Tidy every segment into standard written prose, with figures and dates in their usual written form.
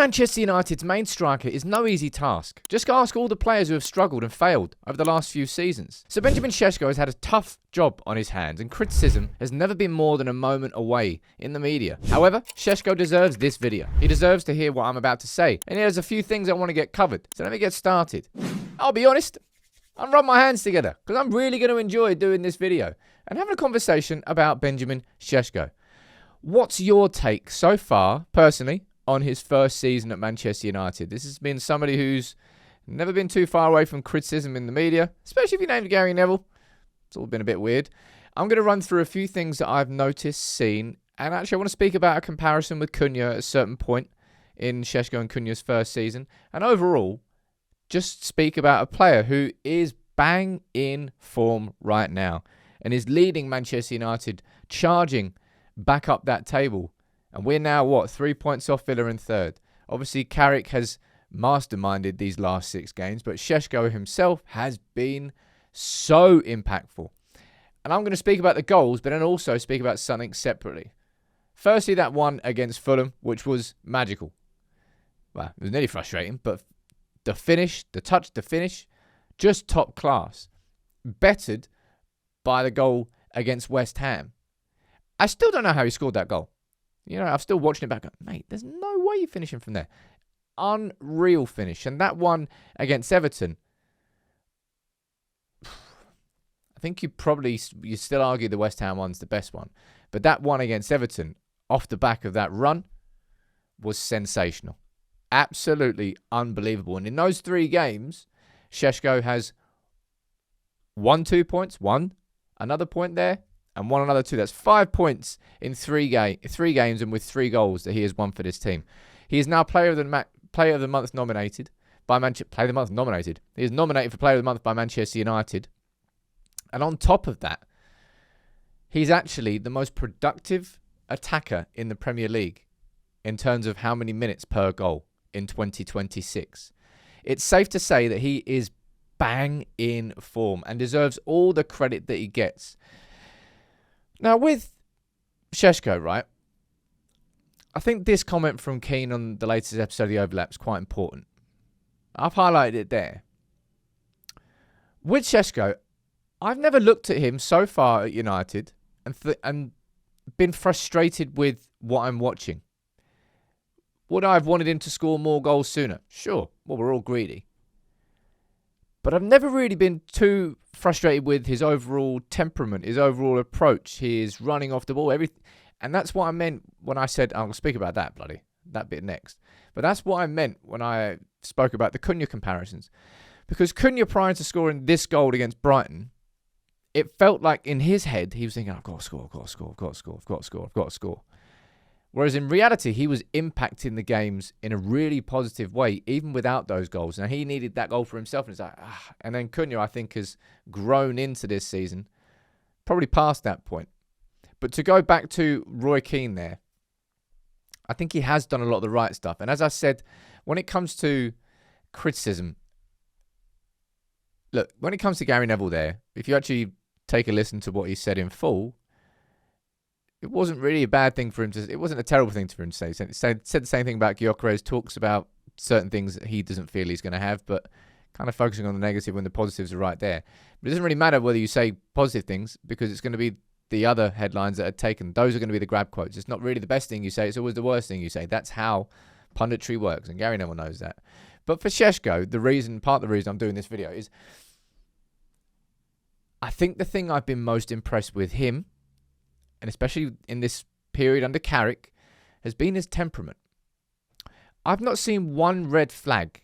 Manchester United's main striker is no easy task. Just ask all the players who have struggled and failed over the last few seasons. So Benajmin Sesko has had a tough job on his hands, and criticism has never been more than a moment away in the media. However, Shesho deserves this video. He deserves to hear what I'm about to say, and there's a few things I want to get covered. So let me get started. I'll be honest, I'm rubbing my hands together because I'm really going to enjoy doing this video and having a conversation about Benajmin Sesko. What's your take so far, personally, on his first season at Manchester United? This has been somebody who's never been too far away from criticism in the media, especially if you named Gary Neville. It's all been a bit weird. I'm going to run through a few things that I've noticed, seen, and actually I want to speak about a comparison with Cunha at a certain point in Shesho and Cunha's first season, and overall, just speak about a player who is bang in form right now and is leading Manchester United, charging back up that table. And we're now, 3 points off Villa in third. Obviously, Carrick has masterminded these last 6 games, but Shesho himself has been so impactful. And I'm going to speak about the goals, but then also speak about something separately. Firstly, that one against Fulham, which was magical. Well, it was nearly frustrating, but the finish, the touch, the finish, just top class. Bettered by the goal against West Ham. I still don't know how he scored that goal. You know, I'm still watching it back. Mate, there's no way you're finishing from there. Unreal finish. And that one against Everton, I think you still argue the West Ham one's the best one. But that one against Everton, off the back of that run, was sensational. Absolutely unbelievable. And in those 3 games, Shesho has won 2 points, another point there, and won another 2. That's 5 points in 3 games and with 3 goals that he has won for this team. He is now Player of the Month nominated by Player of the Month nominated. He is nominated for Player of the Month by Manchester United. And on top of that, he's actually the most productive attacker in the Premier League in terms of how many minutes per goal in 2026. It's safe to say that he is bang in form and deserves all the credit that he gets. Now, with Shesho, right, I think this comment from Keane on the latest episode of The Overlap is quite important. I've highlighted it there. With Shesho, I've never looked at him so far at United and been frustrated with what I'm watching. Would I have wanted him to score more goals sooner? Sure. Well, we're all greedy. But I've never really been too frustrated with his overall temperament, his overall approach, his running off the ball, everything. And that's what I meant when I said, I'll speak about that bit next. But that's what I meant when I spoke about the Cunha comparisons. Because Cunha, prior to scoring this goal against Brighton, it felt like in his head, he was thinking, I've got to score, I've got to score, I've got to score, I've got to score, I've got to score. Whereas in reality, he was impacting the games in a really positive way, even without those goals. Now, he needed that goal for himself. And it's like, And then Cunha, I think, has grown into this season, probably past that point. But to go back to Roy Keane there, I think he has done a lot of the right stuff. And as I said, when it comes to criticism, look, when it comes to Gary Neville there, if you actually take a listen to what he said in full, it wasn't really a bad thing for him to. It wasn't a terrible thing for him to say. He said the same thing about Gyökeres. Talks about certain things that he doesn't feel he's going to have, but kind of focusing on the negative when the positives are right there. But it doesn't really matter whether you say positive things because it's going to be the other headlines that are taken. Those are going to be the grab quotes. It's not really the best thing you say. It's always the worst thing you say. That's how punditry works, and Gary Neville knows that. But for Shesho, part of the reason I'm doing this video is I think the thing I've been most impressed with him, and especially in this period under Carrick, has been his temperament. I've not seen one red flag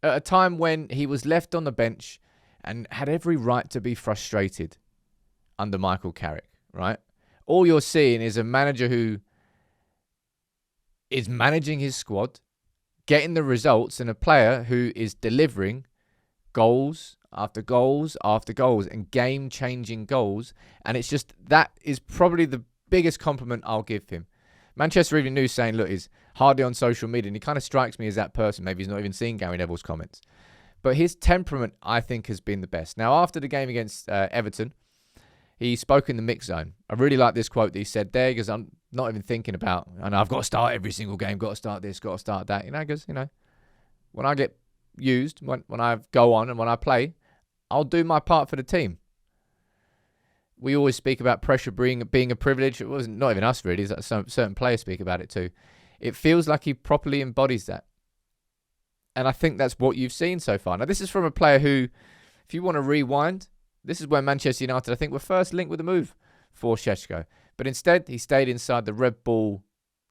at a time when he was left on the bench and had every right to be frustrated under Michael Carrick, right? All you're seeing is a manager who is managing his squad, getting the results, and a player who is delivering goals after goals after goals and game-changing goals. And it's just, that is probably the biggest compliment I'll give him. Manchester Evening News saying, look, he's hardly on social media, and he kind of strikes me as that person. Maybe he's not even seen Gary Neville's comments. But his temperament, I think, has been the best. Now, after the game against Everton, he spoke in the mix zone. I really like this quote that he said there, because I'm not even thinking about, I've got to start every single game, got to start this, got to start that. Because, when I get used, when I go on and when I play, I'll do my part for the team. We always speak about pressure being a privilege. It wasn't, not even us really, some certain players speak about it too. It feels like he properly embodies that. And I think that's what you've seen so far. Now, this is from a player who, if you want to rewind, this is where Manchester United, I think, were first linked with a move for Shesho. But instead, he stayed inside the Red Bull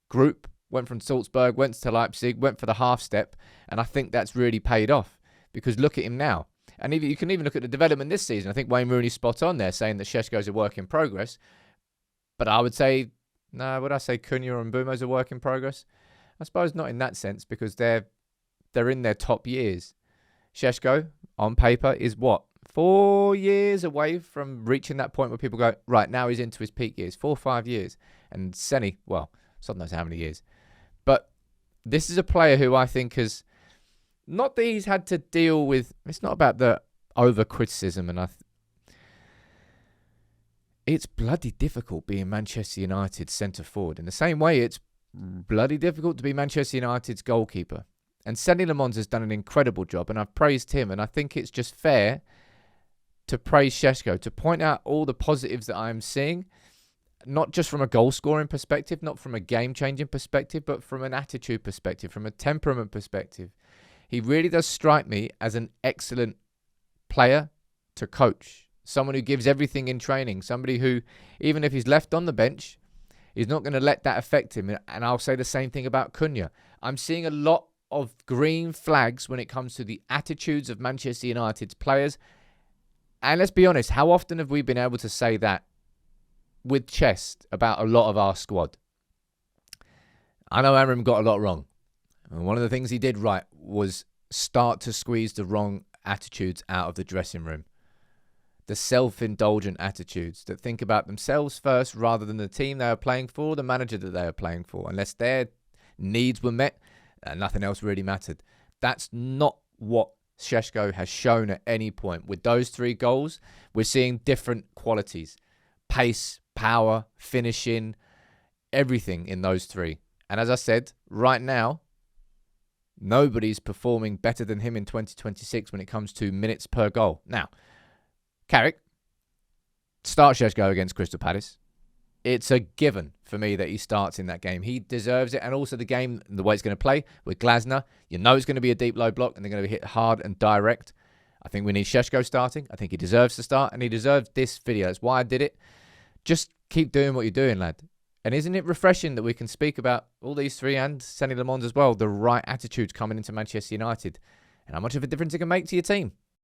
group, went from Salzburg, went to Leipzig, went for the half step. And I think that's really paid off, because look at him now. And you can even look at the development this season. I think Wayne Rooney's spot on there, saying that Sheshko's a work in progress. But I would say, would I say Cunha and Mbumo's a work in progress? I suppose not in that sense, because they're in their top years. Shesho, on paper, is what? 4 years away from reaching that point where people go, right, now he's into his peak years. 4 or 5 years. And Senny, well, God knows how many years. But this is a player who I think has, not that he's had to deal with, it's not about the over-criticism, and it's bloody difficult being Manchester United's centre-forward. In the same way, it's bloody difficult to be Manchester United's goalkeeper. And Senny Lamons has done an incredible job, and I've praised him, and I think it's just fair to praise Shesho, to point out all the positives that I'm seeing, not just from a goal-scoring perspective, not from a game-changing perspective, but from an attitude perspective, from a temperament perspective. He really does strike me as an excellent player to coach, someone who gives everything in training, somebody who, even if he's left on the bench, he's not going to let that affect him. And I'll say the same thing about Cunha. I'm seeing a lot of green flags when it comes to the attitudes of Manchester United's players. And let's be honest, how often have we been able to say that with chest about a lot of our squad? I know Amram got a lot wrong. And one of the things he did right was start to squeeze the wrong attitudes out of the dressing room. The self-indulgent attitudes that think about themselves first rather than the team they are playing for, the manager that they are playing for. Unless their needs were met, nothing else really mattered. That's not what Shesho has shown at any point. With those 3 goals, we're seeing different qualities. Pace, power, finishing, everything in those 3. And as I said, right now, nobody's performing better than him in 2026 when it comes to minutes per goal. Now, Carrick, start Shesho against Crystal Palace. It's a given for me that he starts in that game. He deserves it. And also the game, the way it's going to play with Glasner, you know it's going to be a deep low block and they're going to be hit hard and direct. I think we need Shesho starting. I think he deserves to start, and he deserves this video. That's why I did it. Just keep doing what you're doing, lad. And isn't it refreshing that we can speak about all these 3 and Senny Lamons as well, the right attitudes coming into Manchester United, and how much of a difference it can make to your team?